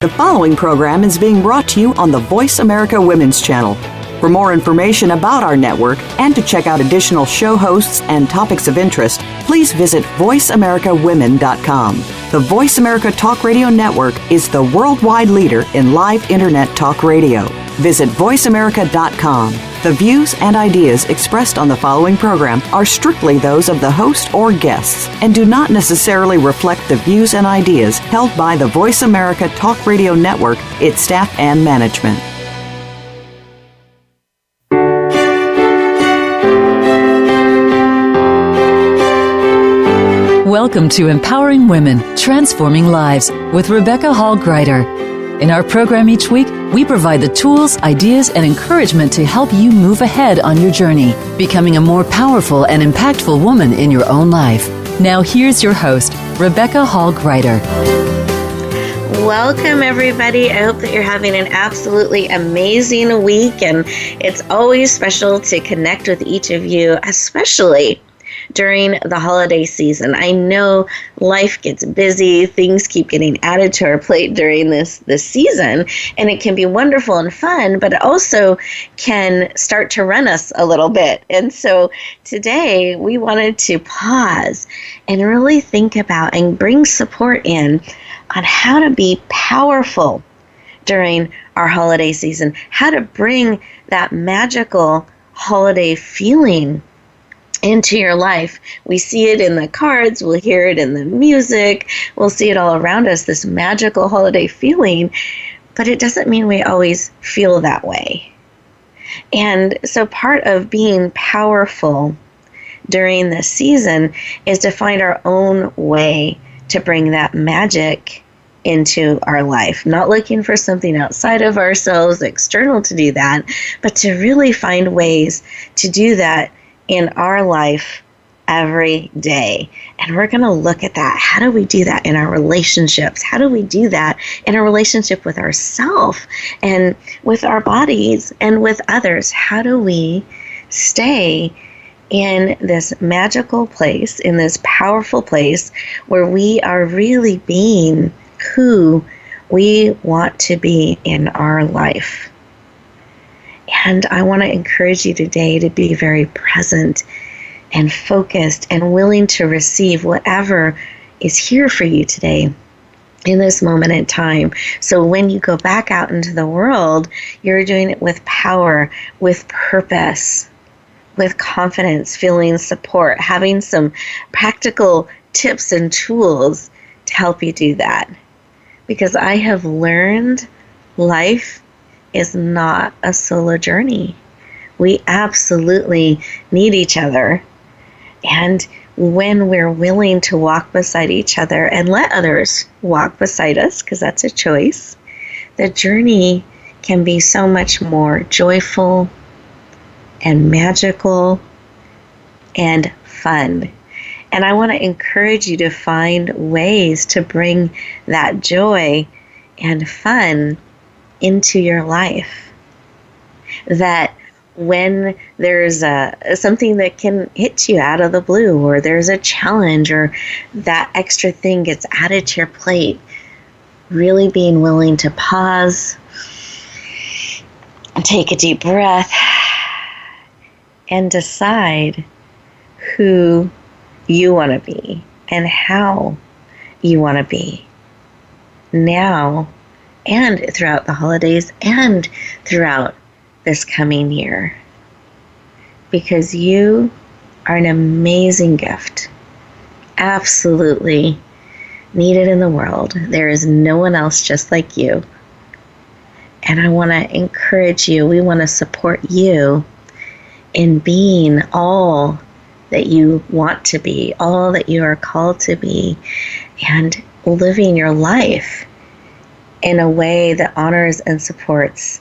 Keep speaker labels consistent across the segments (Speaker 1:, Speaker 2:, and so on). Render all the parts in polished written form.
Speaker 1: The following program is being brought to you on the Voice America Women's Channel. For more information about our network and to check out additional show hosts and topics of interest, please visit voiceamericawomen.com. The Voice America Talk Radio Network is the worldwide leader in live Internet talk radio. Visit voiceamerica.com. The views and ideas expressed on the following program are strictly those of the host or guests and do not necessarily reflect the views and ideas held by the Voice America Talk Radio Network, its staff, and management.
Speaker 2: Welcome to Empowering Women, Transforming Lives with Rebecca Hall Gruyter. In our program each week, we provide the tools, ideas, and encouragement to help you move ahead on your journey, becoming a more powerful and impactful woman in your own life. Now here's your host, Rebecca Hall Gruyter.
Speaker 3: Welcome, everybody. I hope that you're having an absolutely amazing week, and it's always special to connect with each of you, especially during the holiday season. I know life gets busy, things keep getting added to our plate during this season, and it can be wonderful and fun, but it also can start to run us a little bit. And so today we wanted to pause and really think about and bring support in on how to be powerful during our holiday season, how to bring that magical holiday feeling into your life. We see it in the cards, we'll hear it in the music, we'll see it all around us, this magical holiday feeling, but it doesn't mean we always feel that way. And so part of being powerful during this season is to find our own way to bring that magic into our life, not looking for something outside of ourselves, external to do that, but to really find ways to do that in our life every day. And we're going to look at that. How do we do that in our relationships? How do we do that in our relationship with ourselves and with our bodies and with others? How do we stay in this magical place, in this powerful place where we are really being who we want to be in our life? And I want to encourage you today to be very present and focused and willing to receive whatever is here for you today in this moment in time. So when you go back out into the world, you're doing it with power, with purpose, with confidence, feeling support, having some practical tips and tools to help you do that. Because I have learned life is not a solo journey. We absolutely need each other. And when we're willing to walk beside each other and let others walk beside us, because that's a choice, the journey can be so much more joyful and magical and fun. And I want to encourage you to find ways to bring that joy and fun into your life. That when there's something that can hit you out of the blue, or there's a challenge, or that extra thing gets added to your plate, really being willing to pause and take a deep breath and decide who you want to be and how you want to be now and throughout the holidays and throughout this coming year. Because you are an amazing gift, absolutely needed in the world. There is no one else just like you. And I want to encourage you, we want to support you in being all that you want to be, all that you are called to be, and living your life in a way that honors and supports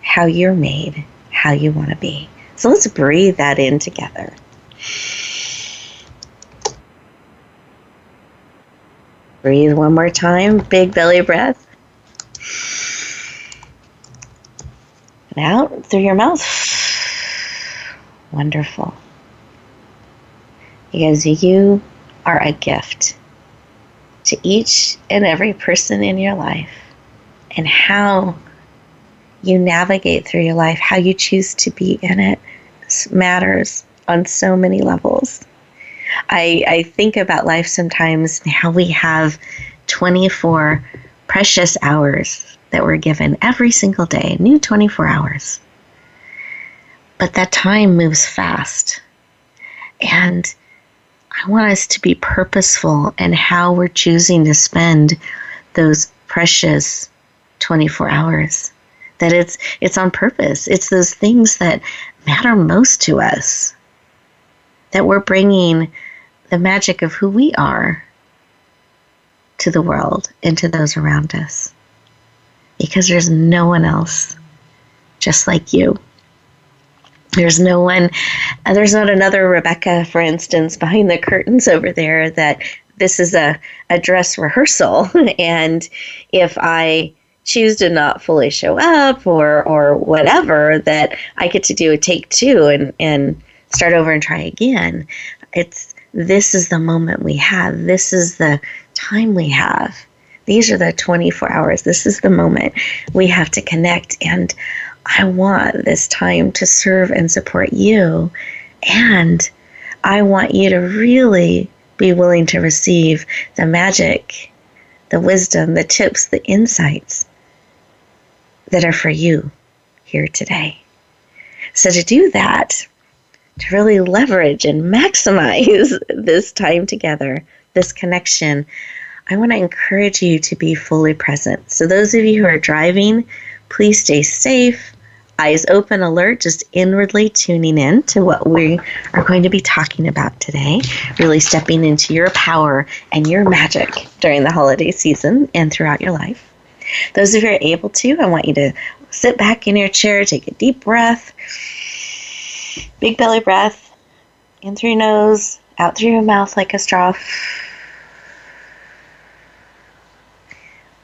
Speaker 3: how you're made, how you want to be. So let's breathe that in together. Breathe one more time, big belly breath. And out through your mouth. Wonderful. Because you are a gift to each and every person in your life. and how you navigate through your life, how you choose to be in it, matters on so many levels. I think about life sometimes and how we have 24 precious hours that we're given every single day, new 24 hours. But that time moves fast. And I want us to be purposeful in how we're choosing to spend those precious 24 hours. That it's on purpose. It's those things that matter most to us. That we're bringing the magic of who we are to the world and to those around us. Because there's no one else just like you. There's no one, there's not another Rebecca, for instance, behind the curtains over there that this is a dress rehearsal. And if I choose to not fully show up or whatever, that I get to do a take two and start over and try again. This is the moment we have. This is the time we have. These are the 24 hours. This is the moment we have to connect. And I want this time to serve and support you. And I want you to really be willing to receive the magic, the wisdom, the tips, the insights that are for you here today. So to do that, to really leverage and maximize this time together, this connection, I want to encourage you to be fully present. So those of you who are driving, please stay safe, eyes open, alert, just inwardly tuning in to what we are going to be talking about today, really stepping into your power and your magic during the holiday season and throughout your life. Those of you who are able to, I want you to sit back in your chair, take a deep breath, big belly breath, in through your nose, out through your mouth like a straw.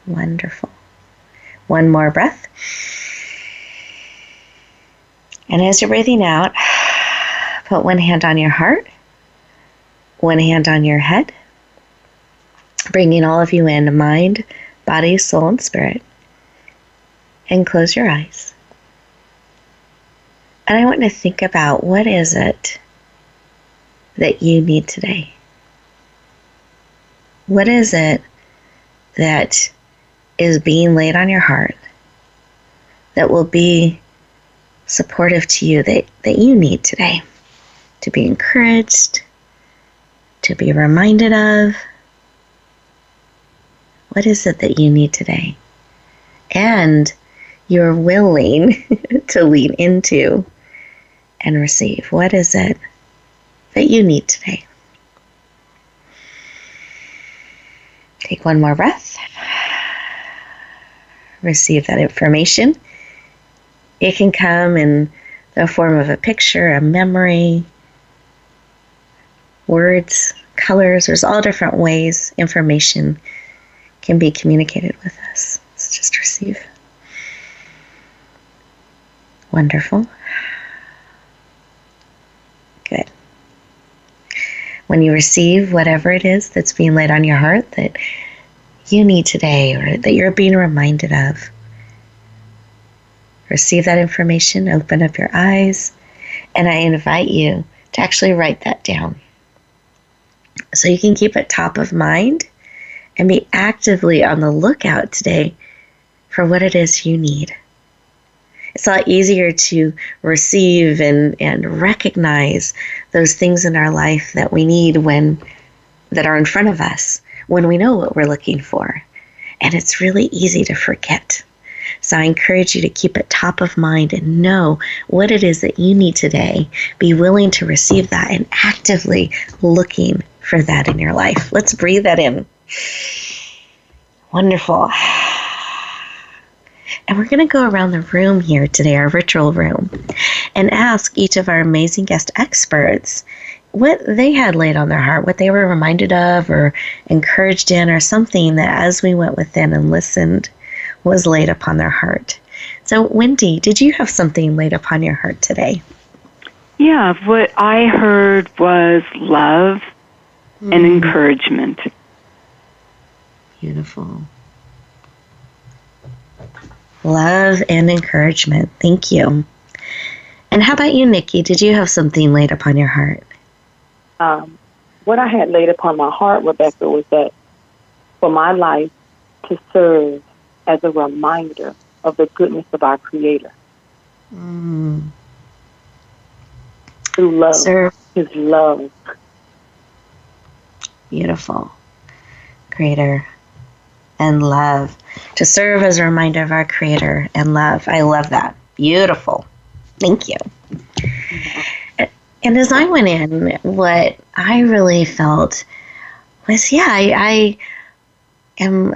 Speaker 3: Wonderful. One more breath. And as you're breathing out, put one hand on your heart, one hand on your head, bringing all of you into mind, body, soul, and spirit. And close your eyes. And I want to think about, what is it that you need today? What is it that is being laid on your heart that will be supportive to you, that you need today to be encouraged, to be reminded of? What is it that you need today? And you're willing to lean into and receive. What is it that you need today? Take one more breath. Receive that information. It can come in the form of a picture, a memory, words, colors. There's all different ways information can be communicated with us. So just receive. Wonderful. Good. When you receive whatever it is that's being laid on your heart that you need today, or that you're being reminded of, receive that information, open up your eyes, and I invite you to actually write that down so you can keep it top of mind and be actively on the lookout today for what it is you need. It's a lot easier to receive and recognize those things in our life that we need that are in front of us when we know what we're looking for. And it's really easy to forget. So I encourage you to keep it top of mind and know what it is that you need today. Be willing to receive that and actively looking for that in your life. Let's breathe that in. Wonderful. And we're going to go around the room here today, our virtual room, and ask each of our amazing guest experts what they had laid on their heart, what they were reminded of or encouraged in, or something that as we went within and listened was laid upon their heart. So, Wendy, did you have something laid upon your heart today?
Speaker 4: Yeah, what I heard was love and encouragement.
Speaker 3: Beautiful. love, and encouragement. Thank you. And how about you, Nikki? Did you have something laid upon your heart?
Speaker 5: What I had laid upon my heart, Rebecca, was that for my life to serve as a reminder of the goodness of our Creator. Through love, His love.
Speaker 3: Beautiful. Creator and love. To serve as a reminder of our Creator and love. I love that. Beautiful. Thank you. And as I went in, what I really felt was, I am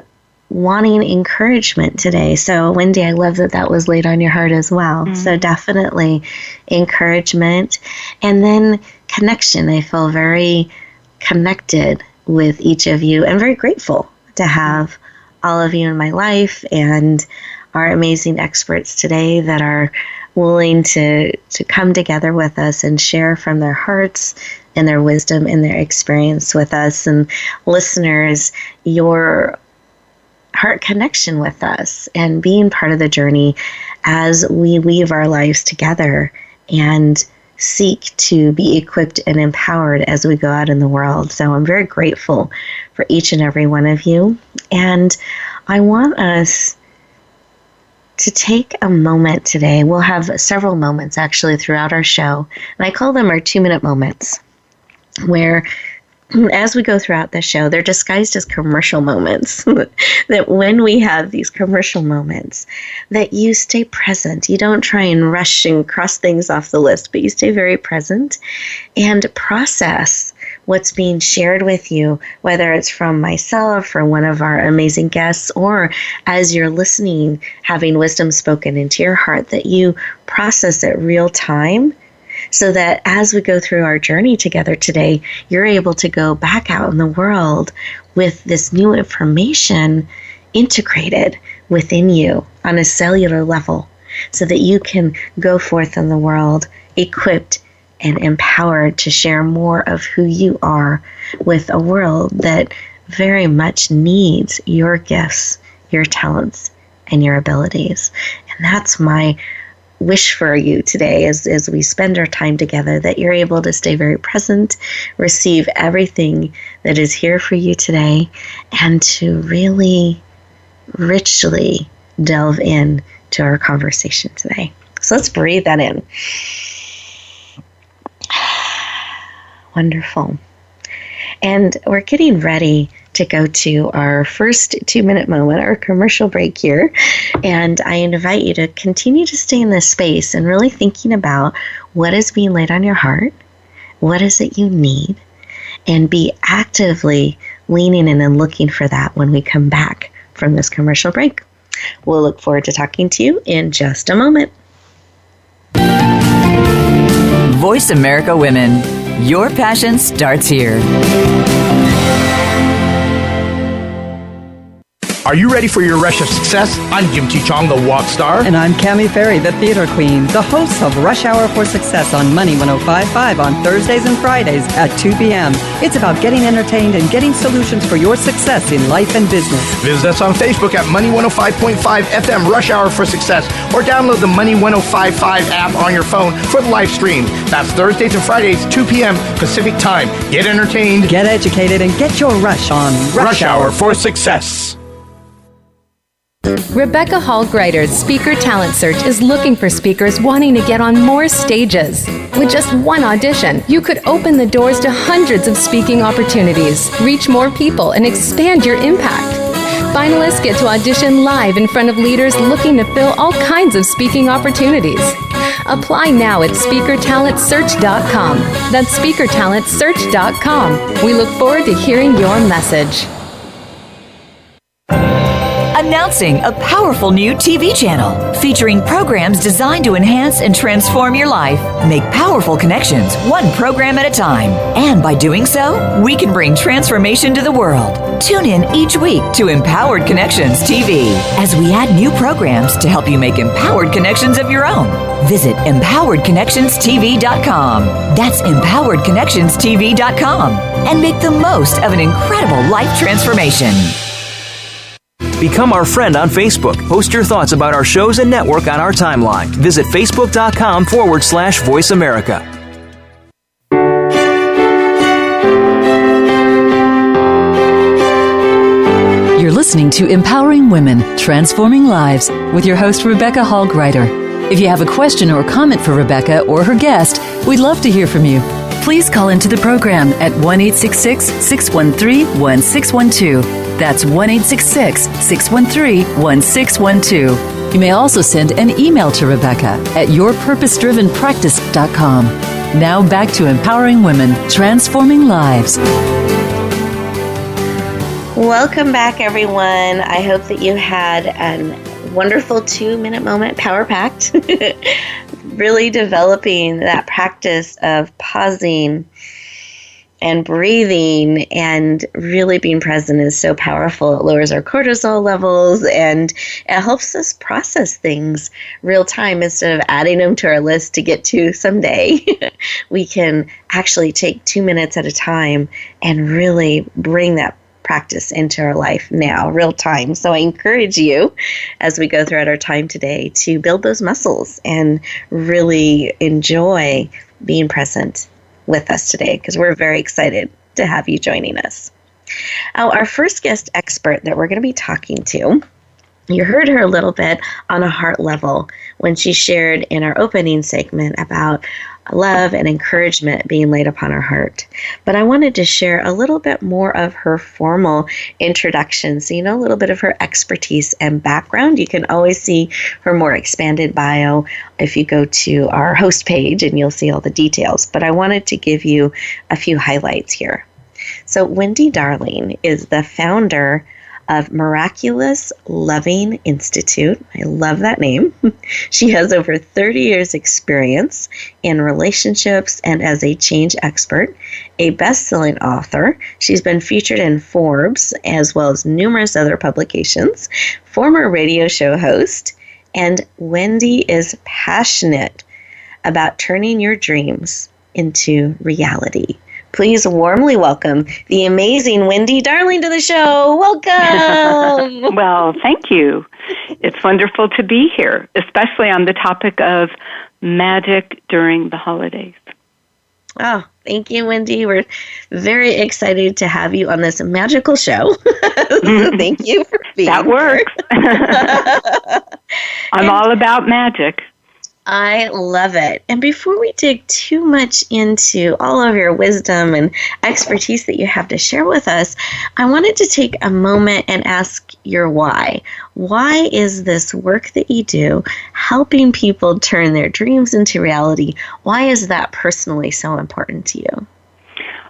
Speaker 3: wanting encouragement today. So, Wendy, I love that was laid on your heart as well. Mm-hmm. So definitely encouragement. And then connection. I feel very connected with each of you and very grateful to have all of you in my life and our amazing experts today that are willing to come together with us and share from their hearts and their wisdom and their experience with us. And listeners, your heart connection with us and being part of the journey as we weave our lives together and seek to be equipped and empowered as we go out in the world. So I'm very grateful for each and every one of you. And I want us to take a moment today. We'll have several moments actually throughout our show, and I call them our 2-minute moments, where as we go throughout the show, they're disguised as commercial moments. That when we have these commercial moments, that you stay present. You don't try and rush and cross things off the list, but you stay very present and process what's being shared with you, whether it's from myself or one of our amazing guests, or as you're listening, having wisdom spoken into your heart, that you process it real time, so that as we go through our journey together today, you're able to go back out in the world with this new information integrated within you on a cellular level, so that you can go forth in the world equipped and empowered to share more of who you are with a world that very much needs your gifts, your talents, and your abilities. And that's my wish for you today as we spend our time together, that you're able to stay very present, receive everything that is here for you today, and to really richly delve in to our conversation today. So let's breathe that in. Wonderful. And we're getting ready to go to our first 2-minute moment, our commercial break here. And I invite you to continue to stay in this space and really thinking about what is being laid on your heart, what is it you need, and be actively leaning in and looking for that when we come back from this commercial break. We'll look forward to talking to you in just a moment.
Speaker 2: Voice America Women. Your passion starts here.
Speaker 6: Are you ready for your rush of success? I'm Jim T. Chong, the walk star.
Speaker 7: And I'm Cammie Ferry, the theater queen, the host of Rush Hour for Success on Money 105.5 on Thursdays and Fridays at 2 p.m. It's about getting entertained and getting solutions for your success in life and business.
Speaker 6: Visit us on Facebook at Money 105.5 FM Rush Hour for Success, or download the Money 105.5 app on your phone for the live stream. That's Thursdays and Fridays, 2 p.m. Pacific time. Get entertained,
Speaker 7: get educated, and get your rush on
Speaker 6: Rush Hour for Success.
Speaker 8: Rebecca Hall Gruyter's Speaker Talent Search is looking for speakers wanting to get on more stages. With just one audition, you could open the doors to hundreds of speaking opportunities, reach more people, and expand your impact. Finalists get to audition live in front of leaders looking to fill all kinds of speaking opportunities. Apply now at SpeakerTalentSearch.com. That's SpeakerTalentSearch.com. We look forward to hearing your message.
Speaker 2: Announcing a powerful new TV channel featuring programs designed to enhance and transform your life. Make powerful connections, one program at a time. And by doing so, we can bring transformation to the world. Tune in each week to Empowered Connections TV as we add new programs to help you make empowered connections of your own. Visit EmpoweredConnectionsTV.com. That's EmpoweredConnectionsTV.com. And make the most of an incredible life transformation.
Speaker 9: Become our friend on Facebook. Post your thoughts about our shows and network on our timeline. Visit facebook.com/Voice America.
Speaker 2: You're listening to Empowering Women, Transforming Lives with your host, Rebecca Hall Gruyter. If you have a question or comment for Rebecca or her guest, we'd love to hear from you. Please call into the program at 1-866-613-1612. That's 1-866-613-1612. You may also send an email to Rebecca at yourpurposedrivenpractice.com. Now back to Empowering Women, Transforming Lives.
Speaker 3: Welcome back, everyone. I hope that you had a wonderful 2-minute moment, power-packed. Really developing that practice of pausing and breathing and really being present is so powerful. It lowers our cortisol levels and it helps us process things real time instead of adding them to our list to get to someday. We can actually take 2 minutes at a time and really bring that practice into our life now, real time. So I encourage you as we go throughout our time today to build those muscles and really enjoy being present with us today because we're very excited to have you joining us. Our first guest expert that we're going to be talking to, you heard her a little bit on a heart level when she shared in our opening segment about love and encouragement being laid upon her heart. But I wanted to share a little bit more of her formal introduction, so you know a little bit of her expertise and background. You can always see her more expanded bio if you go to our host page and you'll see all the details. But I wanted to give you a few highlights here. So Wendy Darling is the founder of Miraculous Loving Institute. I love that name. She has over 30 years experience in relationships and as a change expert, a best-selling author. She's been featured in Forbes as well as numerous other publications, former radio show host, and Wendy is passionate about turning your dreams into reality. Please warmly welcome the amazing Wendy Darling to the show. Welcome.
Speaker 4: Well, thank you. It's wonderful to be here, especially on the topic of magic during the holidays.
Speaker 3: Oh, thank you, Wendy. We're very excited to have you on this magical show. So thank you for being
Speaker 4: That works. I'm all about magic.
Speaker 3: I love it. And before we dig too much into all of your wisdom and expertise that you have to share with us, I wanted to take a moment and ask your why. Why is this work that you do helping people turn their dreams into reality? Why is that personally so important to you?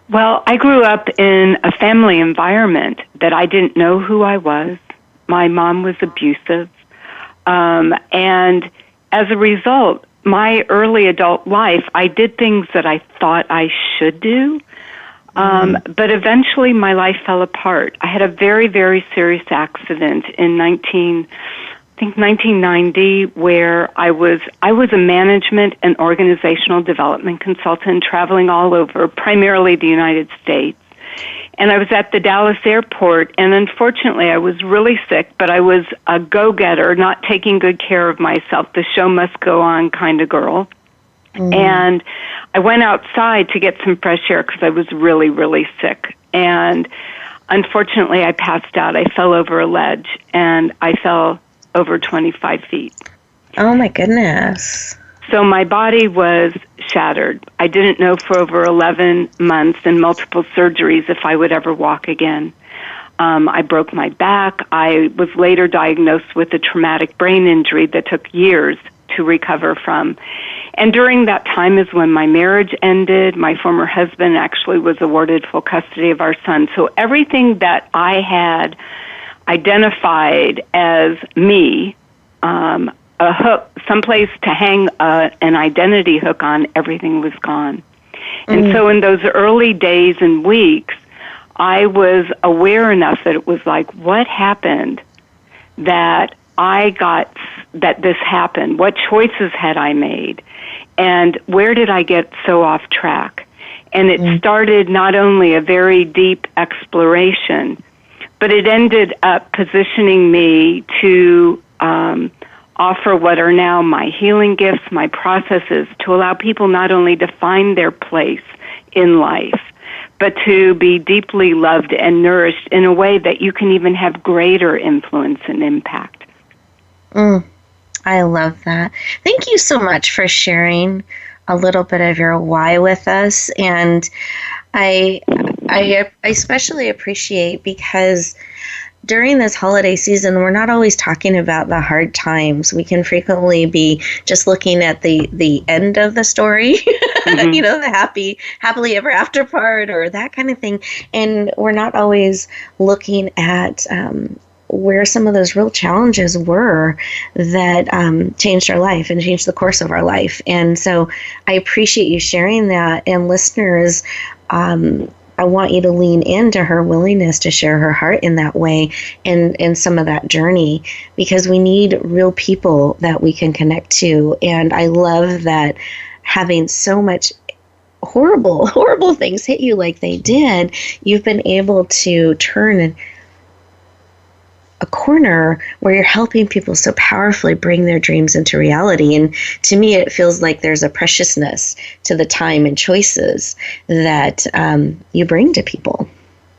Speaker 4: Well, I grew up in a family environment that I didn't know who I was. My mom was abusive. And as a result, my early adult life, I did things that I thought I should do, but eventually my life fell apart. I had a very, very serious accident in 1990, where I was a management and organizational development consultant traveling all over, primarily the United States. And I was at the Dallas airport, and unfortunately I was really sick, but I was a go-getter, not taking good care of myself, the show must go on kind of girl. And I went outside to get some fresh air because I was really, really sick. And unfortunately I passed out. I fell over a ledge, and I fell over 25 feet.
Speaker 3: Oh, my goodness.
Speaker 4: So my body was shattered. I didn't know for over 11 months and multiple surgeries if I would ever walk again. I broke my back. I was later diagnosed with a traumatic brain injury that took years to recover from. And during that time is when my marriage ended. My former husband actually was awarded full custody of our son. So everything that I had identified as me, a hook, someplace to hang an identity hook on, everything was gone. And so in those early days and weeks, I was aware enough that it was like, what happened that this happened? What choices had I made? And where did I get so off track? And it started not only a very deep exploration, but it ended up positioning me to offer what are now my healing gifts, my processes, to allow people not only to find their place in life, but to be deeply loved and nourished in a way that you can even have greater influence and impact.
Speaker 3: I love that. Thank you so much for sharing a little bit of your why with us. And I especially appreciate, because during this holiday season, we're not always talking about the hard times. We can frequently be just looking at the end of the story, the happily ever after part, or that kind of thing. And we're not always looking at where some of those real challenges were that changed our life and changed the course of our life. And so I appreciate you sharing that. And listeners, I want you to lean into her willingness to share her heart in that way and some of that journey, because we need real people that we can connect to. And I love that having so much horrible things hit you like they did, you've been able to turn a corner where you're helping people so powerfully bring their dreams into reality. And to me, it feels like there's a preciousness to the time and choices that you bring to people.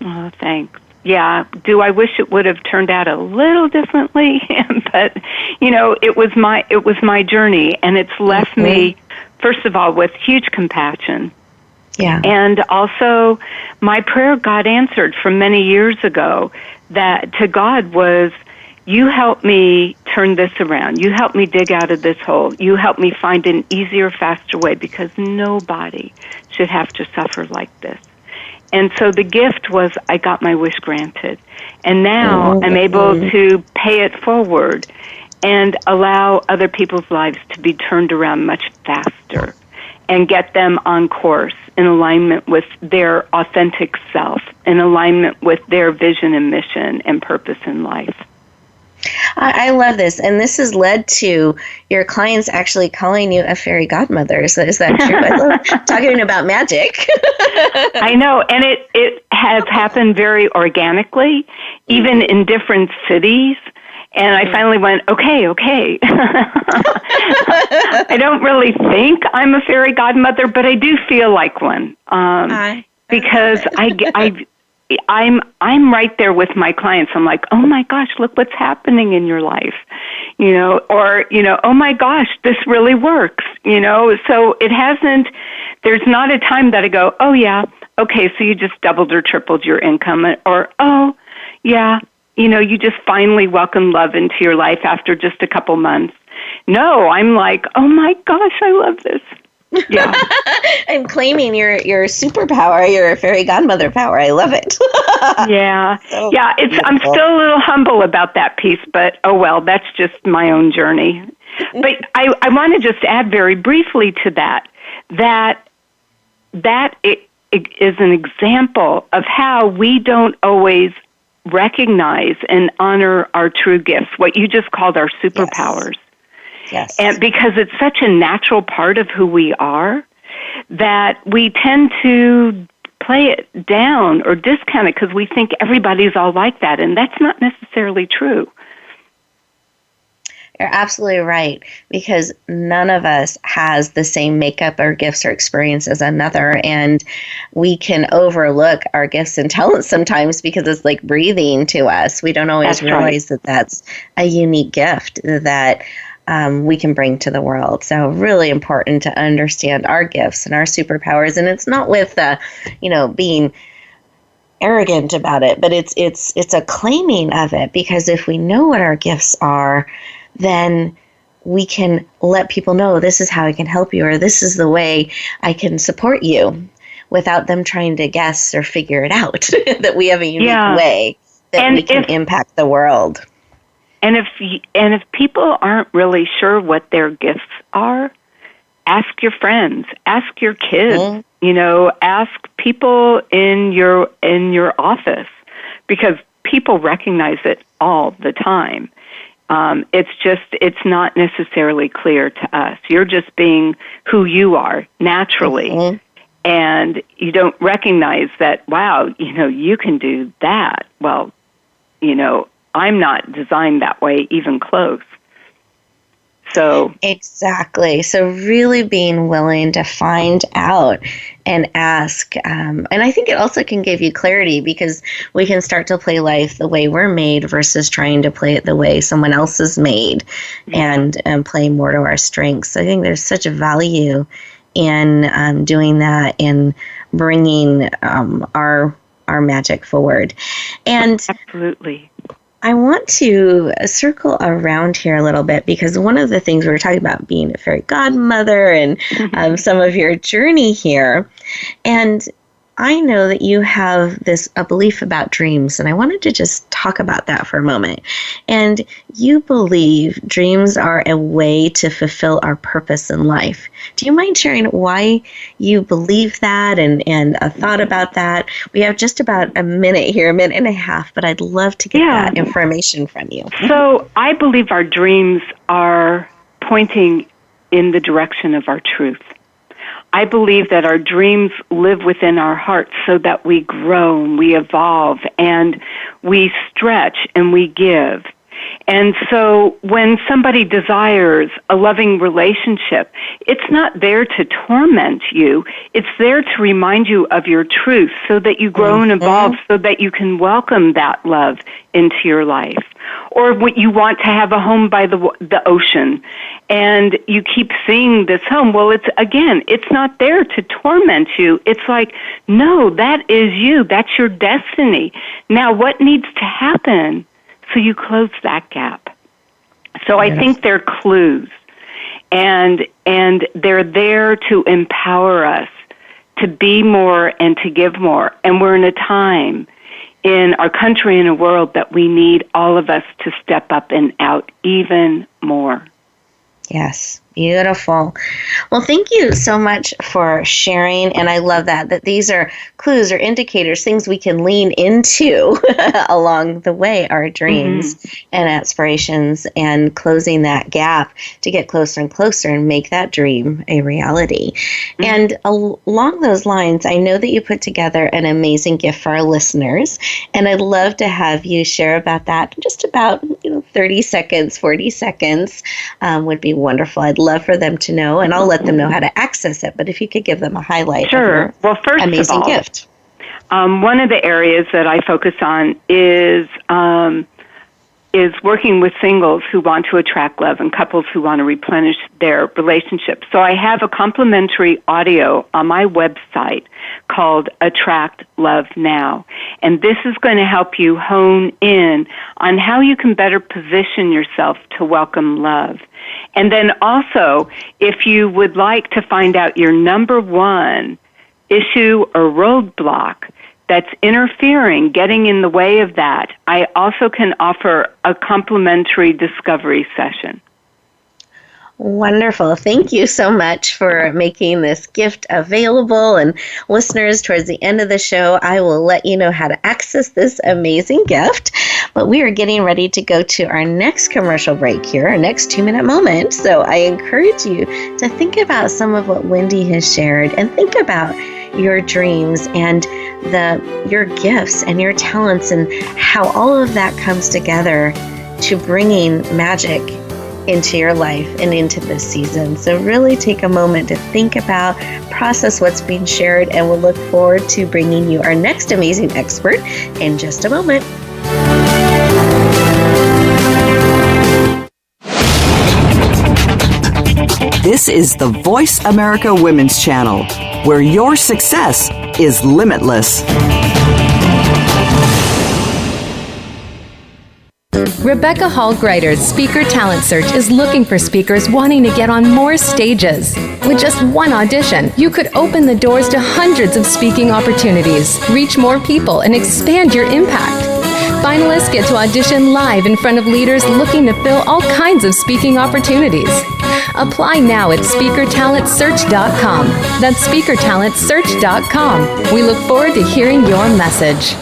Speaker 4: Oh, thanks. Yeah. Do I wish it would have turned out a little differently? But it was my journey, and it's left me, first of all, with huge compassion.
Speaker 3: Yeah.
Speaker 4: And also, my prayer got answered from many years ago. That to God was, you help me turn this around. You help me dig out of this hole. You help me find an easier, faster way, because nobody should have to suffer like this. And so the gift was, I got my wish granted. And now I'm able to pay it forward and allow other people's lives to be turned around much faster and get them on course in alignment with their authentic self, in alignment with their vision and mission and purpose in life.
Speaker 3: I love this. And this has led to your clients actually calling you a fairy godmother. So is that true? I love talking about magic.
Speaker 4: I know. And it has happened very organically, even in different cities. And I finally went, okay. I don't really think I'm a fairy godmother, but I do feel like one, because I'm right there with my clients. I'm like, oh my gosh, look what's happening in your life, or oh my gosh, this really works, So it hasn't. There's not a time that I go, oh yeah, okay, so you just doubled or tripled your income, or oh yeah. You just finally welcome love into your life after just a couple months. No, I'm like, oh my gosh, I love this. Yeah.
Speaker 3: I'm claiming your superpower, your fairy godmother power. I love it.
Speaker 4: Yeah. Yeah, I'm still a little humble about that piece, but oh well, that's just my own journey. But I want to just add very briefly to that it is an example of how we don't always recognize and honor our true gifts, what you just called our superpowers.
Speaker 3: Yes.
Speaker 4: And because it's such a natural part of who we are, that we tend to play it down or discount it because we think everybody's all like that, and that's not necessarily true.
Speaker 3: You're absolutely right, because none of us has the same makeup or gifts or experience as another, and we can overlook our gifts and talents sometimes because it's like breathing to us. We don't always realize that that's a unique gift that we can bring to the world. So really important to understand our gifts and our superpowers, and it's not with being arrogant about it, but it's a claiming of it, because if we know what our gifts are, then we can let people know this is how I can help you, or this is the way I can support you, without them trying to guess or figure it out, that we have a unique way that we can impact the world.
Speaker 4: And if people aren't really sure what their gifts are, ask your friends, ask your kids, ask people in your office, because people recognize it all the time. It's not necessarily clear to us. You're just being who you are naturally, and you don't recognize that, wow, you can do that. Well, I'm not designed that way, even close. So
Speaker 3: exactly. So really being willing to find out and ask. And I think it also can give you clarity, because we can start to play life the way we're made versus trying to play it the way someone else is made, and play more to our strengths. I think there's such a value in doing that, in bringing our magic forward. And
Speaker 4: absolutely.
Speaker 3: I want to circle around here a little bit, because one of the things we were talking about being a fairy godmother and some of your journey here. And I know that you have a belief about dreams, and I wanted to just talk about that for a moment. And you believe dreams are a way to fulfill our purpose in life. Do you mind sharing why you believe that and a thought about that? We have just about a minute here, a minute and a half, but I'd love to get that information from you.
Speaker 4: So I believe our dreams are pointing in the direction of our truth. I believe that our dreams live within our hearts so that we grow and we evolve and we stretch and we give. And so when somebody desires a loving relationship, it's not there to torment you. It's there to remind you of your truth so that you grow and evolve, so that you can welcome that love into your life. Or when you want to have a home by the ocean and you keep seeing this home, well, it's not there to torment you. It's like, no, that is you. That's your destiny. Now, what needs to happen so you close that gap? So I think they're clues, and they're there to empower us to be more and to give more. And we're in a time in our country and a world that we need all of us to step up and out even more.
Speaker 3: Yes. Beautiful. Well, thank you so much for sharing. And I love that these are clues or indicators, things we can lean into along the way, our dreams and aspirations, and closing that gap to get closer and closer and make that dream a reality. And along those lines, I know that you put together an amazing gift for our listeners, and I'd love to have you share about that. Just about 30 seconds, 40 seconds would be wonderful. I'd love for them to know, and I'll let them know how to access it. But if you could give them a highlight of your amazing gift.
Speaker 4: One of the areas that I focus on is working with singles who want to attract love and couples who want to replenish their relationships. So I have a complimentary audio on my website called Attract Love Now. And this is going to help you hone in on how you can better position yourself to welcome love. And then also, if you would like to find out your number one issue or roadblock that's interfering, getting in the way of that, I also can offer a complimentary discovery session.
Speaker 3: Wonderful. Thank you so much for making this gift available. And listeners, towards the end of the show, I will let you know how to access this amazing gift. But we are getting ready to go to our next commercial break here, our next 2-minute moment. So I encourage you to think about some of what Wendy has shared, and think about your dreams and your gifts and your talents, and how all of that comes together to bringing magic into your life and into this season. So really take a moment to think about, process what's being shared, and we'll look forward to bringing you our next amazing expert in just a moment.
Speaker 1: This is the Voice America Women's Channel, where your success is limitless.
Speaker 8: Rebecca Hall Gruyter's Speaker Talent Search is looking for speakers wanting to get on more stages. With just one audition, you could open the doors to hundreds of speaking opportunities, reach more people, and expand your impact. Finalists get to audition live in front of leaders looking to fill all kinds of speaking opportunities. Apply now at SpeakerTalentSearch.com. That's SpeakerTalentSearch.com. We look forward to hearing your message.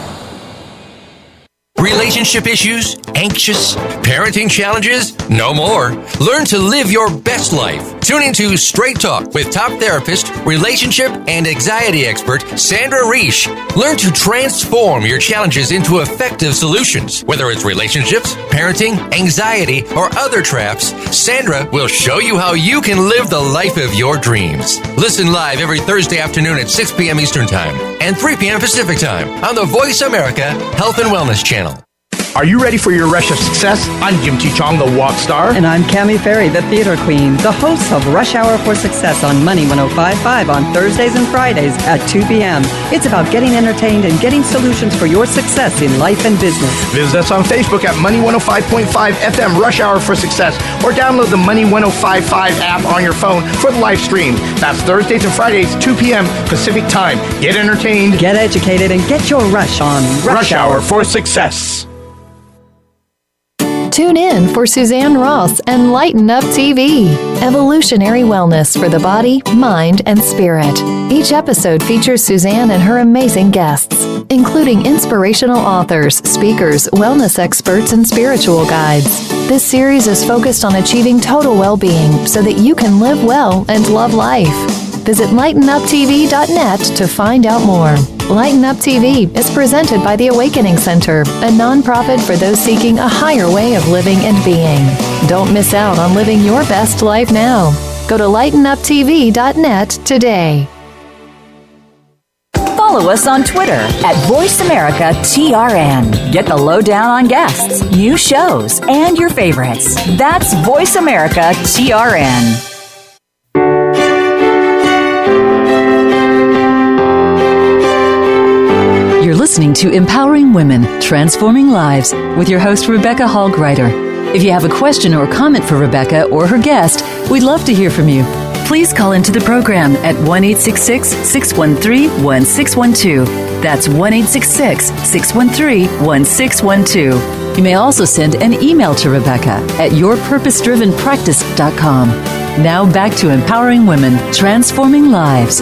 Speaker 9: Relationship issues?
Speaker 10: Anxious? Parenting challenges? No more. Learn to live your best life. Tune into Straight Talk with top therapist, relationship, and anxiety expert Sandra Reish. Learn to transform your challenges into effective solutions. Whether it's relationships, parenting, anxiety, or other traps, Sandra will show you how you can live the life of your dreams. Listen live every Thursday afternoon at 6 p.m. Eastern Time and 3 p.m. Pacific Time on the Voice America Health and Wellness Channel.
Speaker 6: Are you ready for your rush of success? I'm Jim T. Chong, the walk star.
Speaker 7: And I'm Cammie Ferry, the theater queen, the host of Rush Hour for Success on Money 105.5 on Thursdays and Fridays at 2 p.m. It's about getting entertained and getting solutions for your success in life and business.
Speaker 6: Visit us on Facebook at Money 105.5 FM Rush Hour for Success, or download the Money 105.5 app on your phone for the live stream. That's Thursdays and Fridays, 2 p.m. Pacific Time. Get entertained,
Speaker 7: get educated, and get your rush on
Speaker 6: Rush Hour for Success.
Speaker 8: Tune in for Suzanne Ross and Lighten Up TV, evolutionary wellness for the body, mind, and spirit. Each episode features Suzanne and her amazing guests, including inspirational authors, speakers, wellness experts, and spiritual guides. This series is focused on achieving total well-being so that you can live well and love life. Visit lightenuptv.net to find out more. Lighten Up TV is presented by the Awakening Center, a nonprofit for those seeking a higher way of living and being. Don't miss out on living your best life now. Go to lightenuptv.net today.
Speaker 11: Follow us on Twitter at VoiceAmericaTRN. Get the lowdown on guests, new shows, and your favorites. That's VoiceAmericaTRN.
Speaker 2: You're listening to Empowering Women, Transforming Lives with your host, Rebecca Hall Gruyter. If you have a question or comment for Rebecca or her guest, we'd love to hear from you. Please call into the program at 1-866-613-1612. That's 1-866-613-1612. You may also send an email to Rebecca at yourpurposedrivenpractice.com. Now back to Empowering Women, Transforming Lives.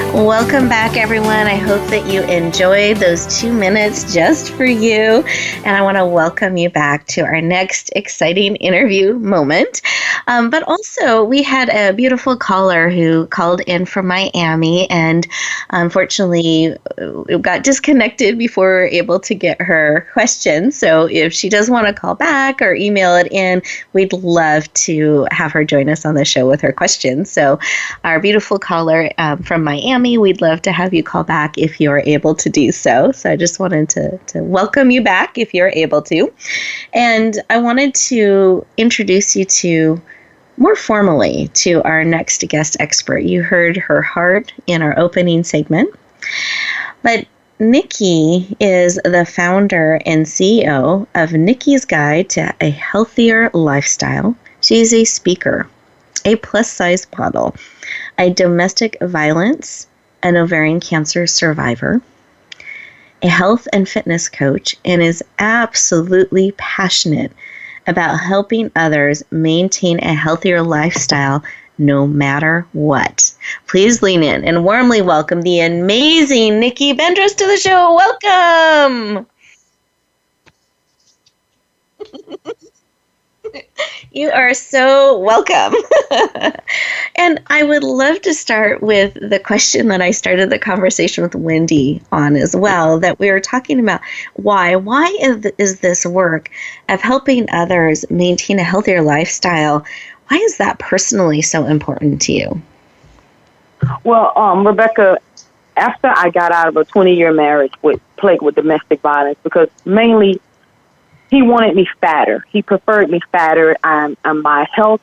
Speaker 3: Welcome back, everyone. I hope that you enjoyed those 2 minutes just for you. And I want to welcome you back to our next exciting interview moment. But also, we had a beautiful caller who called in from Miami, and unfortunately, got disconnected before we were able to get her question. So if she does want to call back or email it in, we'd love to have her join us on the show with her question. So our beautiful caller from Miami, we'd love to have you call back if you're able to do so. So I just wanted to welcome you back if you're able to. And I wanted to introduce you to, more formally, to our next guest expert. You heard her heart in our opening segment. But Nikkie is the founder and CEO of Nikkie's Guide to a Healthier Lifestyle. She's a speaker, a plus-size model, a domestic violence and ovarian cancer survivor, a health and fitness coach, and is absolutely passionate about helping others maintain a healthier lifestyle no matter what. Please lean in and warmly welcome the amazing Nikkie Bendross to the show. Welcome! You are so welcome. And I would love to start with the question that I started the conversation with Wendy on as well, that we were talking about why is this work of helping others maintain a healthier lifestyle, why is that personally so important to you?
Speaker 5: Well, Rebecca, after I got out of a 20-year marriage plagued with domestic violence, because mainly he wanted me fatter. He preferred me fatter, and my health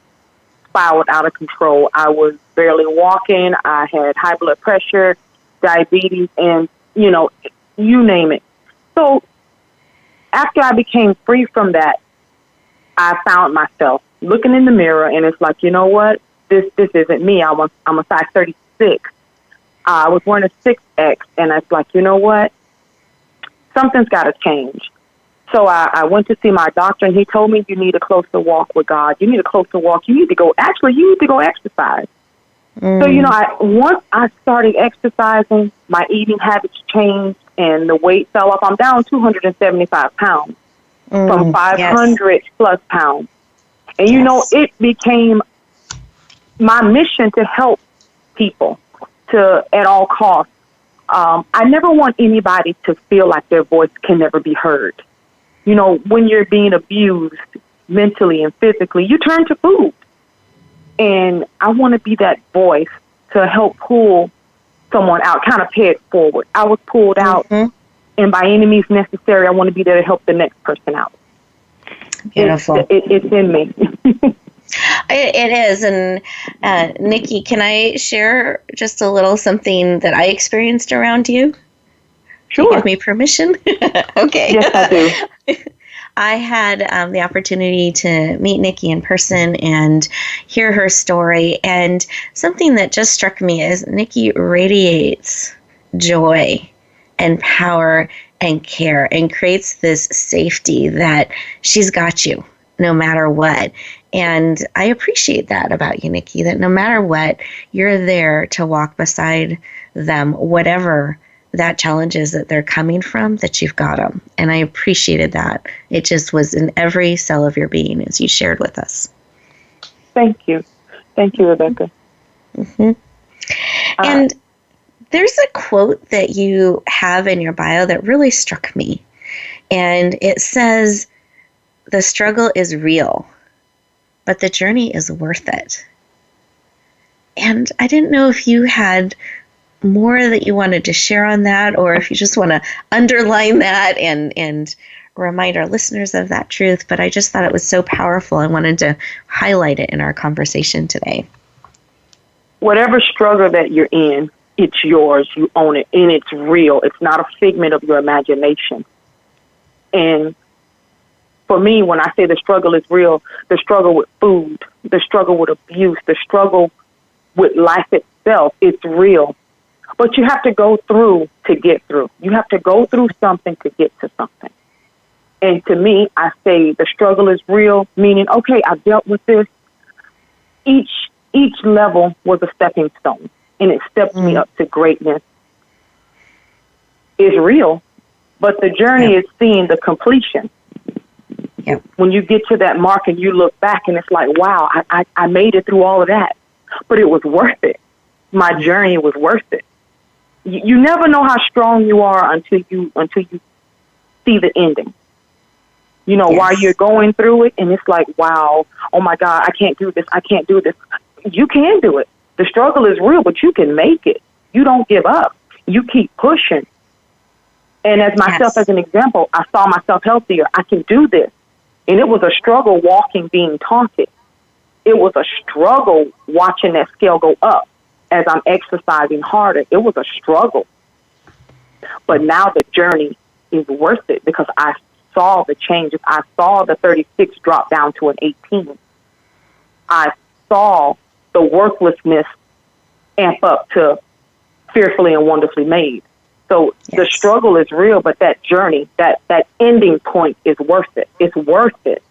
Speaker 5: spiraled out of control. I was barely walking. I had high blood pressure, diabetes, and, you name it. So after I became free from that, I found myself looking in the mirror, and it's like, you know what? This isn't me. I'm a size 36. I was wearing a 6X, and it's like, you know what? Something's got to change. So I went to see my doctor, and he told me you need a closer walk with God. You need a closer walk. You need to go exercise. So, once I started exercising, my eating habits changed, and the weight fell off. I'm down 275 pounds. from 500 plus pounds. And, you know, it became my mission to help people at all costs. I never want anybody to feel like their voice can never be heard. You know, when you're being abused mentally and physically, you turn to food. And I want to be that voice to help pull someone out, kind of pay it forward. I was pulled out, and by any means necessary, I want to be there to help the next person out.
Speaker 3: Beautiful.
Speaker 5: It's in me.
Speaker 3: It is. And Nikki, can I share just a little something that I experienced around you?
Speaker 5: Sure.
Speaker 3: Do you give me permission? Okay.
Speaker 5: Yes, I do.
Speaker 3: I had the opportunity to meet Nikki in person and hear her story. And something that just struck me is Nikki radiates joy and power and care and creates this safety that she's got you no matter what. And I appreciate that about you, Nikki, that no matter what, you're there to walk beside them, whatever that challenge is that they're coming from, that you've got them. And I appreciated that. It just was in every cell of your being as you shared with us.
Speaker 5: Thank you. Thank you, Rebecca.
Speaker 3: And there's a quote that you have in your bio that really struck me. And it says, "The struggle is real, but the journey is worth it." And I didn't know if you had more that you wanted to share on that, or if you just want to underline that and remind our listeners of that truth. But I just thought it was so powerful. I wanted to highlight it in our conversation today.
Speaker 5: Whatever struggle that you're in, it's yours. You own it, and it's real. It's not a figment of your imagination. And for me, when I say the struggle is real, the struggle with food, the struggle with abuse, the struggle with life itself, it's real. But you have to go through to get through. You have to go through something to get to something. And to me, I say the struggle is real, meaning, okay, I've dealt with this. Each level was a stepping stone, and it stepped me up to greatness. It's real, but the journey is seeing the completion.
Speaker 3: Yep.
Speaker 5: When you get to that mark and you look back and it's like, wow, I made it through all of that, but it was worth it. My journey was worth it. You never know how strong you are until you see the ending. You know, while you're going through it and it's like, wow, oh my God, I can't do this. I can't do this. You can do it. The struggle is real, but you can make it. You don't give up. You keep pushing. And as myself, as an example, I saw myself healthier. I can do this. And it was a struggle walking, being taunted. It was a struggle watching that scale go up as I'm exercising harder. It was a struggle. But now the journey is worth it because I saw the changes. I saw the 36 drop down to an 18. I saw the worthlessness amp up to fearfully and wonderfully made. So the struggle is real, but that journey, that ending point is worth it. It's worth it.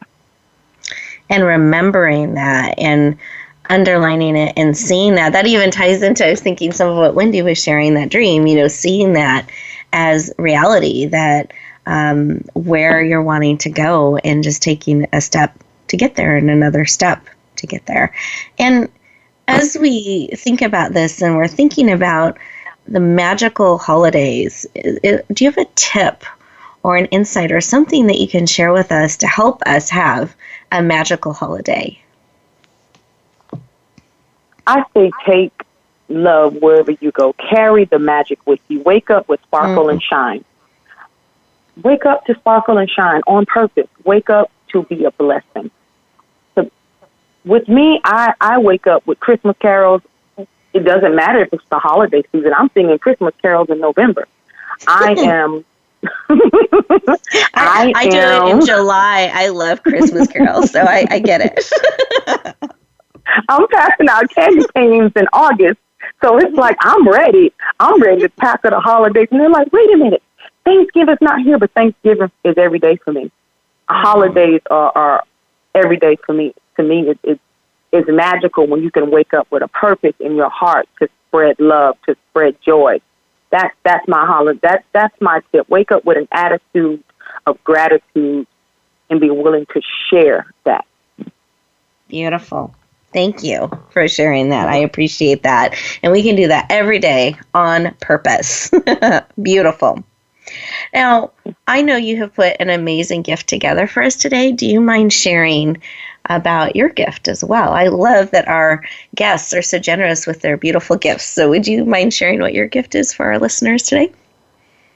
Speaker 3: And remembering that and underlining it and seeing that even ties into, I was thinking some of what Wendy was sharing, that dream, you know, seeing that as reality, that where you're wanting to go and just taking a step to get there and another step to get there. And as we think about this and we're thinking about the magical holidays, do you have a tip or an insight or something that you can share with us to help us have a magical holiday?
Speaker 5: I say take love wherever you go. Carry the magic with you. Wake up with sparkle and shine. Wake up to sparkle and shine on purpose. Wake up to be a blessing. So with me, I wake up with Christmas carols. It doesn't matter if it's the holiday season. I'm singing Christmas carols in November. I am.
Speaker 3: I do it in July. I love Christmas carols, so I get it.
Speaker 5: I'm passing out candy canes in August, so it's like I'm ready. I'm ready to tackle the holidays. And they're like, wait a minute, Thanksgiving's not here, but Thanksgiving is every day for me. Holidays are every day for me. To me, it's magical when you can wake up with a purpose in your heart to spread love, to spread joy. That's my holiday. That's my tip. Wake up with an attitude of gratitude and be willing to share that.
Speaker 3: Beautiful. Thank you for sharing that. I appreciate that. And we can do that every day on purpose. Beautiful. Now, I know you have put an amazing gift together for us today. Do you mind sharing about your gift as well? I love that our guests are so generous with their beautiful gifts. So would you mind sharing what your gift is for our listeners today?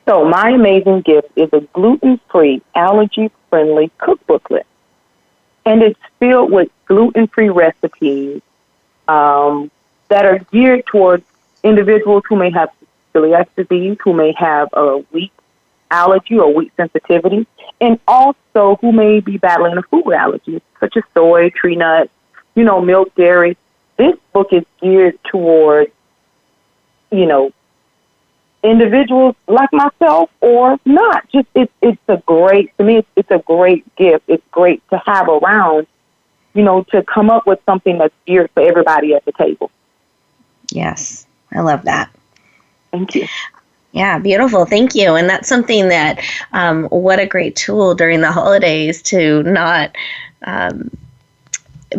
Speaker 5: So my amazing gift is a gluten-free, allergy-friendly cookbooklet. And it's filled with gluten-free recipes that are geared towards individuals who may have celiac disease, who may have a wheat allergy or wheat sensitivity, and also who may be battling a food allergy, such as soy, tree nuts, milk, dairy. This book is geared towards, individuals like myself or not. Just it's a great, to me, it's a great gift. It's great to have around, to come up with something that's geared for everybody at the table.
Speaker 3: Yes, I love that.
Speaker 5: Thank you.
Speaker 3: Yeah, beautiful. Thank you. And that's something that, what a great tool during the holidays to not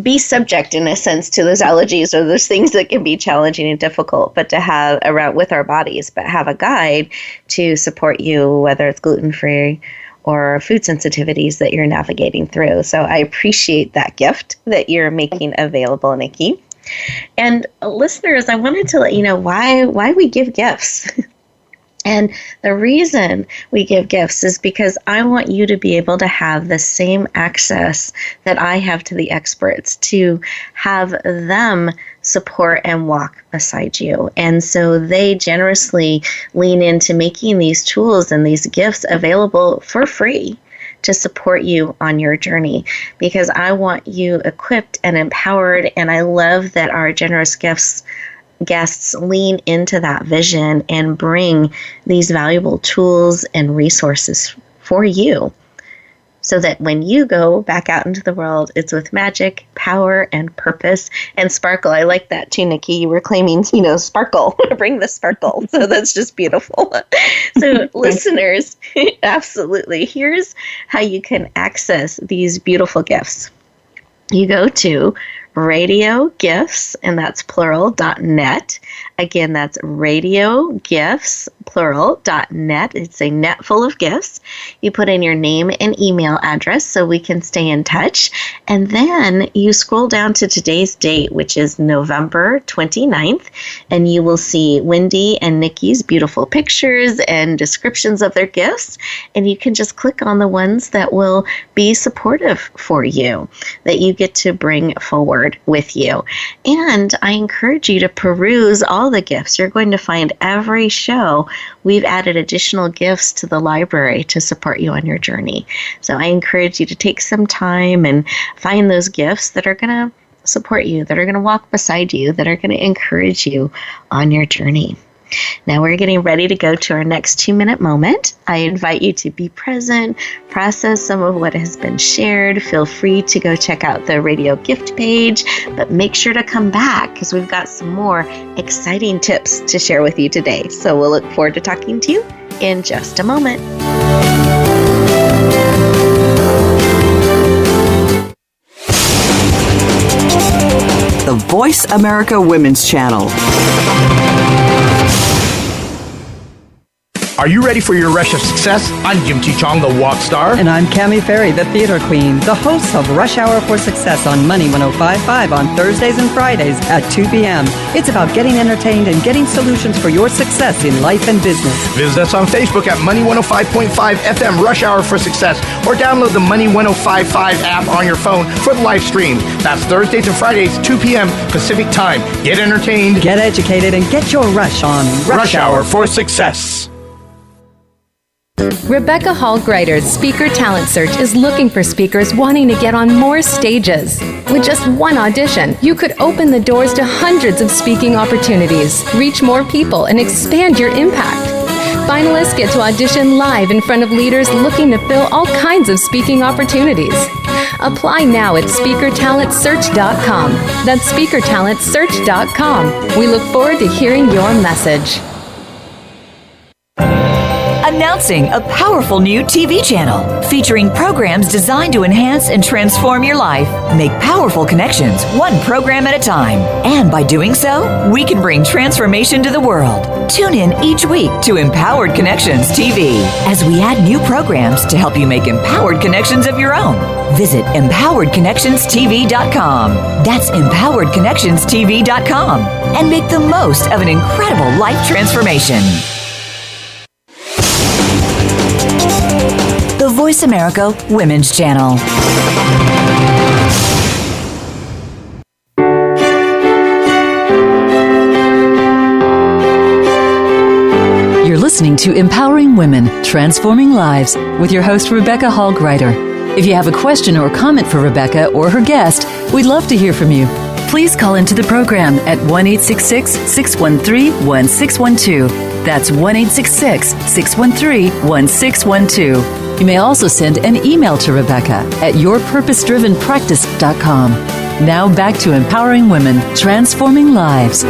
Speaker 3: be subject, in a sense, to those allergies or those things that can be challenging and difficult, but to have around with our bodies, but have a guide to support you, whether it's gluten-free or food sensitivities that you're navigating through. So I appreciate that gift that you're making available, Nikkie. And listeners, I wanted to let you know why we give gifts. And the reason we give gifts is because I want you to be able to have the same access that I have to the experts, to have them support and walk beside you. And so they generously lean into making these tools and these gifts available for free to support you on your journey, because I want you equipped and empowered. And I love that our generous guests lean into that vision and bring these valuable tools and resources for you, so that when you go back out into the world, it's with magic, power, and purpose, and sparkle. I like that too, Nikkie. You were claiming, sparkle. Bring the sparkle. So that's just beautiful. So listeners, absolutely. Here's how you can access these beautiful gifts. You go to radiogifts, and that's plural.net. Again, that's radiogifts, plural.net. It's a net full of gifts. You put in your name and email address so we can stay in touch. And then you scroll down to today's date, which is November 29th, and you will see Wendy and Nikkie's beautiful pictures and descriptions of their gifts. And you can just click on the ones that will be supportive for you, that you get to bring forward with you. And I encourage you to peruse all the gifts. You're going to find every show we've added additional gifts to the library to support you on your journey. So I encourage you to take some time and find those gifts that are going to support you, that are going to walk beside you, that are going to encourage you on your journey. Now we're getting ready to go to our next 2-minute moment. I invite you to be present, process some of what has been shared. Feel free to go check out the radio gift page, but make sure to come back because we've got some more exciting tips to share with you today. So we'll look forward to talking to you in just a moment.
Speaker 1: The Voice America Women's Channel.
Speaker 6: Are you ready for your rush of success? I'm Jim T. Chong, the walk star.
Speaker 7: And I'm Cammie Ferry, the theater queen, the host of Rush Hour for Success on Money 105.5 on Thursdays and Fridays at 2 p.m. It's about getting entertained and getting solutions for your success in life and business.
Speaker 6: Visit us on Facebook at Money 105.5 FM Rush Hour for Success, or download the Money 105.5 app on your phone for the live stream. That's Thursdays and Fridays, 2 p.m. Pacific Time. Get entertained,
Speaker 7: get educated, and get your rush on
Speaker 6: Rush Hour for Success.
Speaker 8: Rebecca Hall Gruyter's Speaker Talent Search is looking for speakers wanting to get on more stages. With just one audition, you could open the doors to hundreds of speaking opportunities, reach more people, and expand your impact. Finalists get to audition live in front of leaders looking to fill all kinds of speaking opportunities. Apply now at SpeakerTalentSearch.com. That's SpeakerTalentSearch.com. We look forward to hearing your message.
Speaker 11: Announcing a powerful new TV channel featuring programs designed to enhance and transform your life. Make powerful connections, one program at a time. And by doing so, we can bring transformation to the world. Tune in each week to Empowered Connections TV as we add new programs to help you make empowered connections of your own. Visit empoweredconnectionstv.com. That's empoweredconnectionstv.com. And make the most of an incredible life transformation. The Voice America Women's Channel.
Speaker 2: You're listening to Empowering Women, Transforming Lives with your host, Rebecca Hall Gruyter. If you have a question or comment for Rebecca or her guest, we'd love to hear from you. Please call into the program at 1-866-613-1612. That's 1-866-613-1612. You may also send an email to Rebecca at yourpurposedrivenpractice.com. Now back to Empowering Women, Transforming Lives.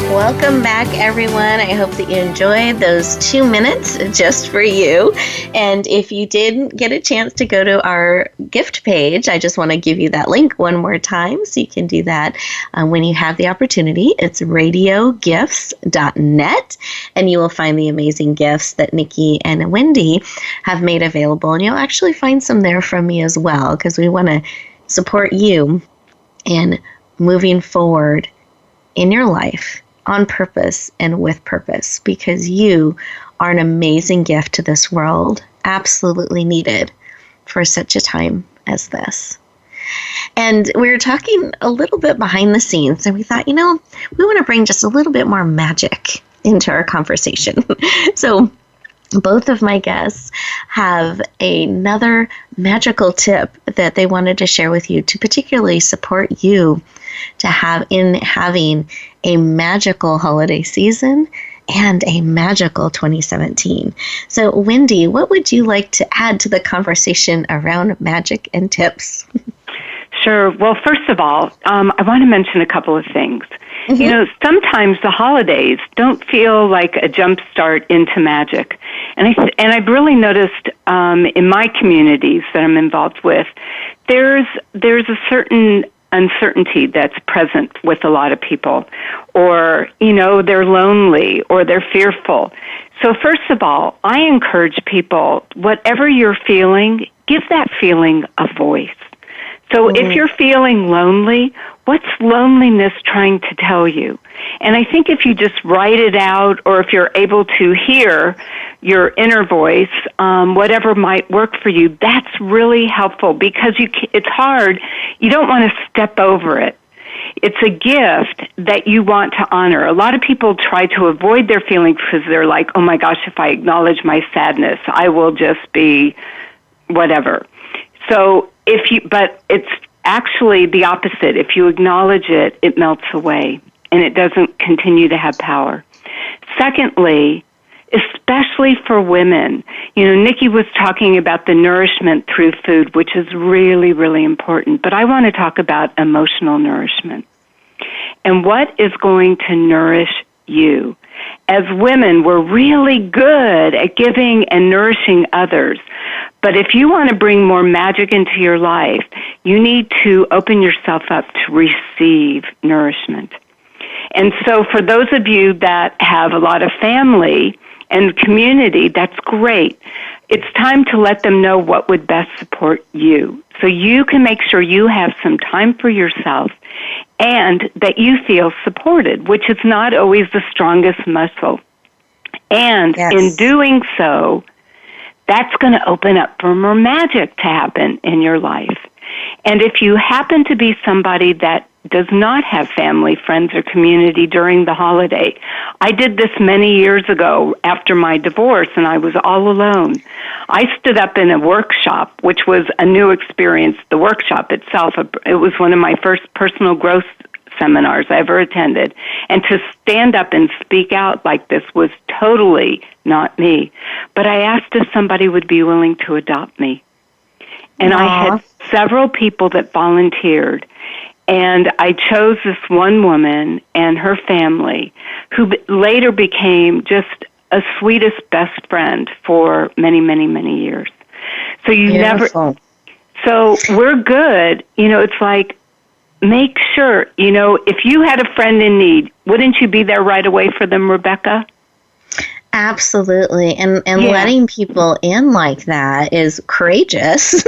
Speaker 3: Welcome back, everyone. I hope that you enjoyed those 2 minutes just for you. And if you didn't get a chance to go to our gift page, I just want to give you that link one more time so you can do that when you have the opportunity. It's radiogifts.net, and you will find the amazing gifts that Nikkie and Wendy have made available. And you'll actually find some there from me as well, because we want to support you in moving forward in your life on purpose and with purpose, because you are an amazing gift to this world, absolutely needed for such a time as this. And we were talking a little bit behind the scenes, and we thought, we want to bring just a little bit more magic into our conversation. So both of my guests have another magical tip that they wanted to share with you to particularly support you to have in having a magical holiday season and a magical 2017. So, Wendy, what would you like to add to the conversation around magic and tips?
Speaker 4: Sure. Well, first of all, I want to mention a couple of things. Mm-hmm. Sometimes the holidays don't feel like a jump start into magic. And I've really noticed in my communities that I'm involved with, there's a certain uncertainty that's present with a lot of people, or, they're lonely or they're fearful. So first of all, I encourage people, whatever you're feeling, give that feeling a voice. So if you're feeling lonely, what's loneliness trying to tell you? And I think if you just write it out, or if you're able to hear your inner voice, whatever might work for you, that's really helpful, because it's hard. You don't want to step over it. It's a gift that you want to honor. A lot of people try to avoid their feelings because they're like, oh my gosh, if I acknowledge my sadness, I will just be whatever. So but it's actually the opposite. If you acknowledge it, it melts away and it doesn't continue to have power. Secondly, especially for women, Nikkie was talking about the nourishment through food, which is really, really important. But I want to talk about emotional nourishment and what is going to nourish you. As women, we're really good at giving and nourishing others. But if you want to bring more magic into your life, you need to open yourself up to receive nourishment. And so for those of you that have a lot of family and community, that's great. It's time to let them know what would best support you, so you can make sure you have some time for yourself and that you feel supported, which is not always the strongest muscle. And in doing so, that's going to open up for more magic to happen in your life. And if you happen to be somebody that does not have family, friends, or community during the holiday, I did this many years ago after my divorce, and I was all alone. I stood up in a workshop, which was a new experience. The workshop itself, it was one of my first personal growth seminars I ever attended. And to stand up and speak out like this was totally not me. But I asked if somebody would be willing to adopt me. And I had several people that volunteered. And I chose this one woman and her family, who later became just a sweetest best friend for many, many, many years. So you
Speaker 3: Beautiful.
Speaker 4: never, so we're good. It's like, make sure, if you had a friend in need, wouldn't you be there right away for them, Rebecca?
Speaker 3: Absolutely. And letting people in like that is courageous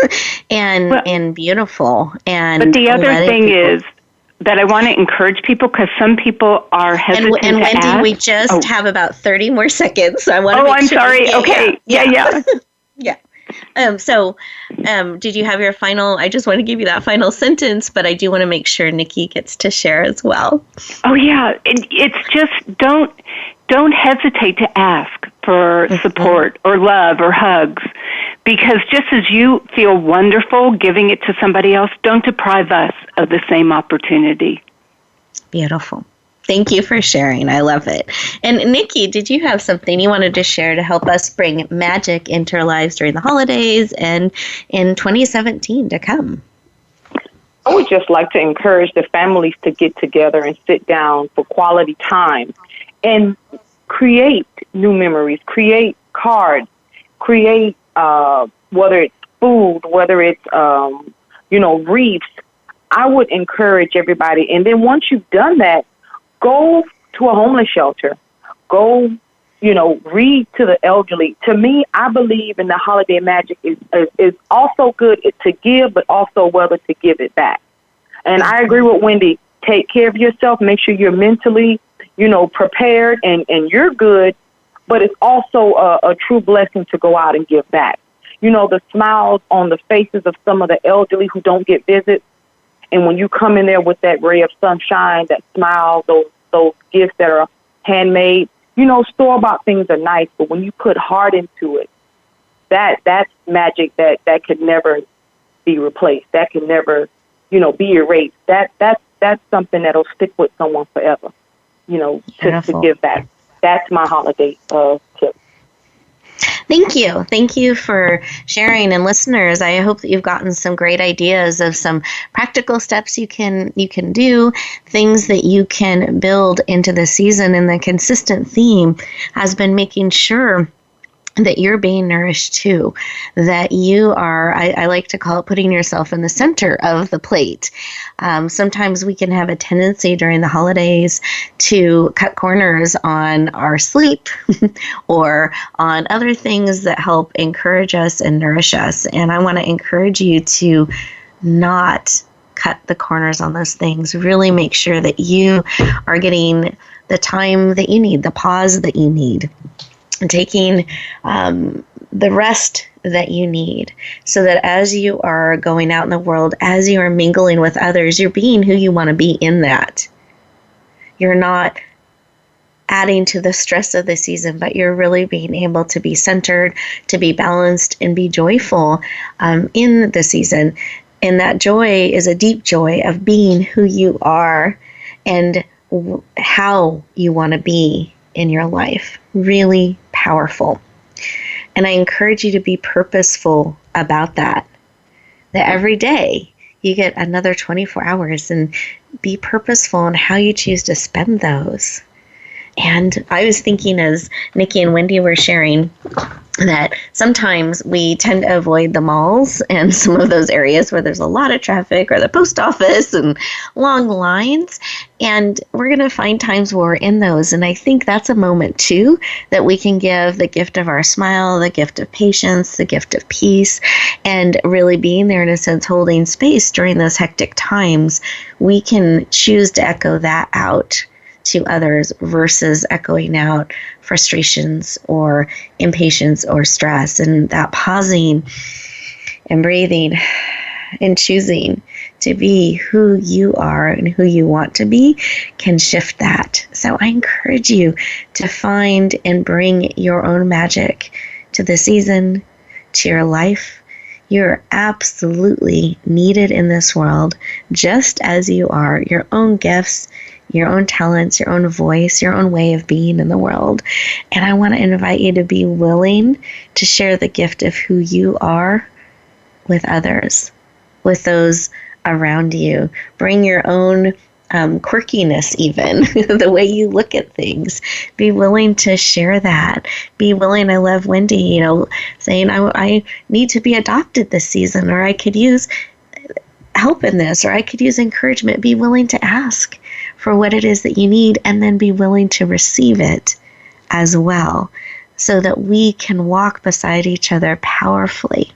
Speaker 3: and beautiful.
Speaker 4: But the other thing is that I want to encourage people, because some people are hesitant
Speaker 3: and
Speaker 4: to
Speaker 3: Wendy,
Speaker 4: ask.
Speaker 3: we just have about 30 more seconds. So I want to
Speaker 4: I'm sorry. Okay. Yeah.
Speaker 3: Did you have your final? I just want to give you that final sentence, but I do want to make sure Nikki gets to share as well.
Speaker 4: Oh yeah, it's just don't hesitate to ask for support or love or hugs, because just as you feel wonderful giving it to somebody else, don't deprive us of the same opportunity.
Speaker 3: Beautiful. Thank you for sharing. I love it. And Nikki, did you have something you wanted to share to help us bring magic into our lives during the holidays and in 2017 to come?
Speaker 5: I would just like to encourage the families to get together and sit down for quality time and create new memories, create cards, create whether it's food, whether it's wreaths. I would encourage everybody. And then once you've done that, go to a homeless shelter. Go, read to the elderly. To me, I believe in the holiday magic is also good to give, but also whether to give it back. And I agree with Wendy. Take care of yourself. Make sure you're mentally, prepared and you're good. But it's also a true blessing to go out and give back. The smiles on the faces of some of the elderly who don't get visits. And when you come in there with that ray of sunshine, that smile, those gifts that are handmade, store-bought things are nice, but when you put heart into it, that's magic that could never be replaced. That can never, be erased. That's something that'll stick with someone forever, to give back. That's my holiday tip.
Speaker 3: Thank you. Thank you for sharing. And listeners, I hope that you've gotten some great ideas of some practical steps you can do, things that you can build into the season. And the consistent theme has been making sure that you're being nourished too, that you are, I like to call it putting yourself in the center of the plate. Sometimes we can have a tendency during the holidays to cut corners on our sleep or on other things that help encourage us and nourish us. And I want to encourage you to not cut the corners on those things. Really make sure that you are getting the time that you need, the pause that you need, and taking the rest that you need, so that as you are going out in the world, as you are mingling with others, you're being who you want to be in that. You're not adding to the stress of the season, but you're really being able to be centered, to be balanced, and be joyful in the season. And that joy is a deep joy of being who you are and how you want to be in your life. Really powerful. And I encourage you to be purposeful about that every day you get another 24 hours, and be purposeful in how you choose to spend those. And I was thinking, as Nikki and Wendy were sharing, that sometimes we tend to avoid the malls and some of those areas where there's a lot of traffic, or the post office and long lines. And we're going to find times where we're in those. And I think that's a moment too that we can give the gift of our smile, the gift of patience, the gift of peace, and really being there in a sense, holding space during those hectic times. We can choose to echo that out to others versus echoing out frustrations or impatience or stress. And that pausing and breathing and choosing to be who you are and who you want to be can shift that. So I encourage you to find and bring your own magic to the season, to your life. You're absolutely needed in this world, just as you are. Your own gifts, your own talents, your own voice, your own way of being in the world. And I want to invite you to be willing to share the gift of who you are with others, with those around you. Bring your own quirkiness, even the way you look at things. Be willing to share that. Be willing. I love Wendy, saying I need to be adopted this season, or I could use help in this, or I could use encouragement. Be willing to ask for what it is that you need, and then be willing to receive it as well, so that we can walk beside each other powerfully,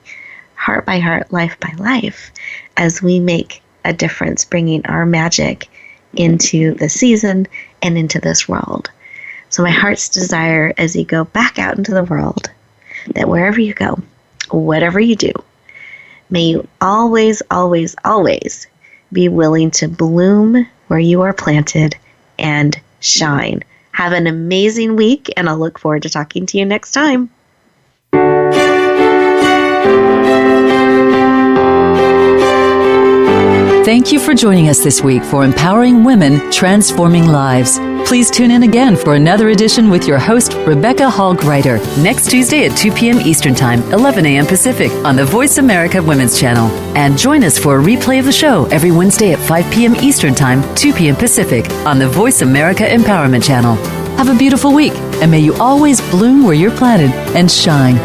Speaker 3: heart by heart, life by life, as we make a difference, bringing our magic into the season and into this world. So my heart's desire as you go back out into the world, that wherever you go, whatever you do, may you always, always, always be willing to bloom where you are planted and shine. Have an amazing week, and I'll look forward to talking to you next time.
Speaker 2: Thank you for joining us this week for Empowering Women, Transforming Lives. Please tune in again for another edition with your host, Rebecca Hall Gruyter, next Tuesday at 2 p.m. Eastern Time, 11 a.m. Pacific, on the Voice America Women's Channel. And join us for a replay of the show every Wednesday at 5 p.m. Eastern Time, 2 p.m. Pacific, on the Voice America Empowerment Channel. Have a beautiful week, and may you always bloom where you're planted and shine.